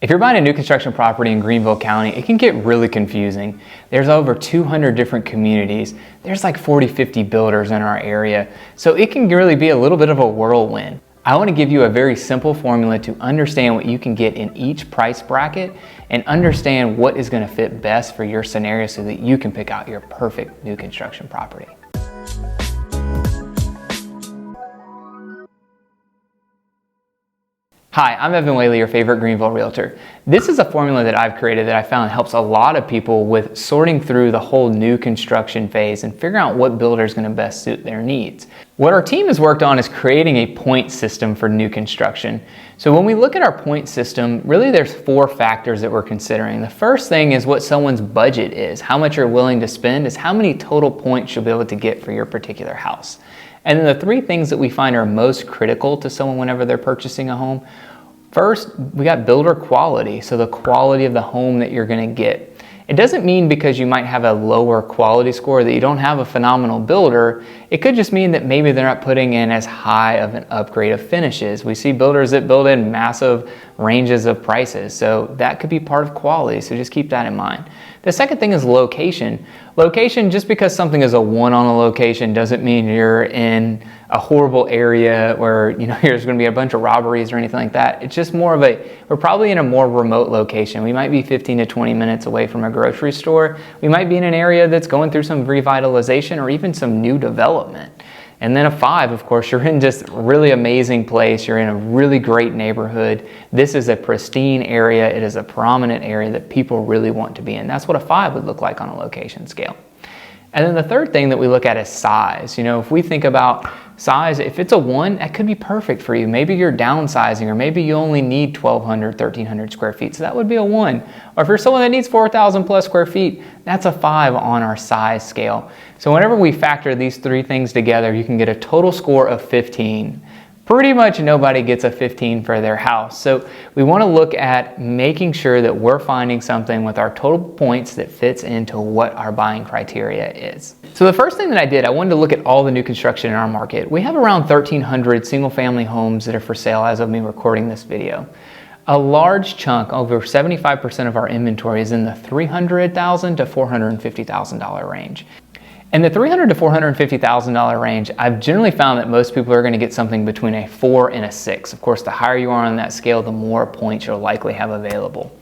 If you're buying a new construction property in Greenville County, it can get really confusing. There's over 200 different communities. There's like 40, 50 builders in our area. So it can really be a little bit of a whirlwind. I want to give you a very simple formula to understand what you can get in each price bracket and understand what is going to fit best for your scenario so that you can pick out your perfect new construction property. Hi, I'm Whaley, your favorite Greenville realtor. This is a formula that I've created that I found helps a lot of people with sorting through the whole new construction phase and figuring out what builder is going to best suit their needs. What our team has worked on is creating a point system for new construction. So when we look at our point system, really there's 4 factors that we're considering. The first thing is what someone's budget is. How much you're willing to spend is how many total points you'll be able to get for your particular house. And then the 3 things that we find are most critical to someone whenever they're purchasing a home. First, we got builder quality, so the quality of the home that you're going to get. It doesn't mean because you might have a lower quality score that you don't have a phenomenal builder. It could just mean that maybe they're not putting in as high of an upgrade of finishes. We see builders that build in massive ranges of prices, so that could be part of quality, so just keep that in mind. The second thing is location. Location, just because something is a 1 on a location doesn't mean you're in a horrible area where there's going to be a bunch of robberies or anything like that. It's just more of we're probably in a more remote location. We might be 15 to 20 minutes away from a grocery store. We might be in an area that's going through some revitalization or even some new development. And then a 5, of course, you're in just a really amazing place. You're in a really great neighborhood. This is a pristine area. It is a prominent area that people really want to be in. That's what a 5 would look like on a location scale. And then the third thing that we look at is size. If we think about size, if it's a 1, that could be perfect for you. Maybe you're downsizing, or maybe you only need 1,200, 1,300 square feet. So that would be a 1. Or if you're someone that needs 4,000 plus square feet, that's a 5 on our size scale. So whenever we factor these 3 things together, you can get a total score of 15. Pretty much nobody gets a 15 for their house. So we want to look at making sure that we're finding something with our total points that fits into what our buying criteria is. So the first thing that I did, I wanted to look at all the new construction in our market. We have around 1,300 single family homes that are for sale as of me recording this video. A large chunk, over 75% of our inventory, is in the $300,000 to $450,000 range. In the $300,000 to $450,000 range, I've generally found that most people are going to get something between a 4 and a 6. Of course, the higher you are on that scale, the more points you'll likely have available.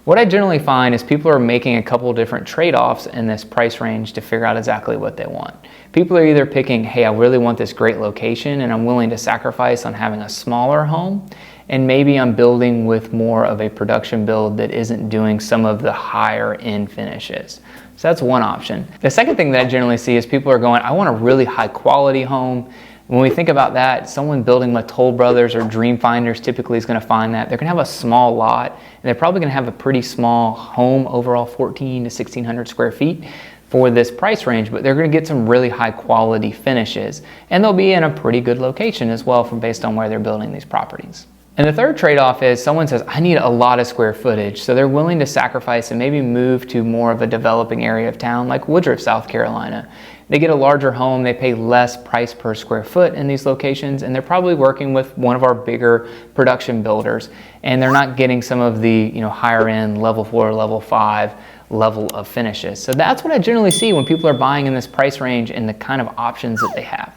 What I generally find is people are making a couple different trade-offs in this price range to figure out exactly what they want. People are either picking, hey, I really want this great location and I'm willing to sacrifice on having a smaller home, and maybe I'm building with more of a production build that isn't doing some of the higher end finishes. So that's one option. The second thing that I generally see is people are going, I want a really high quality home. When we think about that, someone building with Toll Brothers or Dream Finders typically is going to find that they're going to have a small lot, and they're probably going to have a pretty small home, overall 1,400 to 1,600 square feet for this price range, but they're going to get some really high quality finishes, and they'll be in a pretty good location as well based on where they're building these properties. And the third trade-off is someone says, I need a lot of square footage. So they're willing to sacrifice and maybe move to more of a developing area of town like Woodruff, South Carolina. They get a larger home, they pay less price per square foot in these locations, and they're probably working with one of our bigger production builders. And they're not getting some of the higher end level 4, level 5 level of finishes. So that's what I generally see when people are buying in this price range and the kind of options that they have.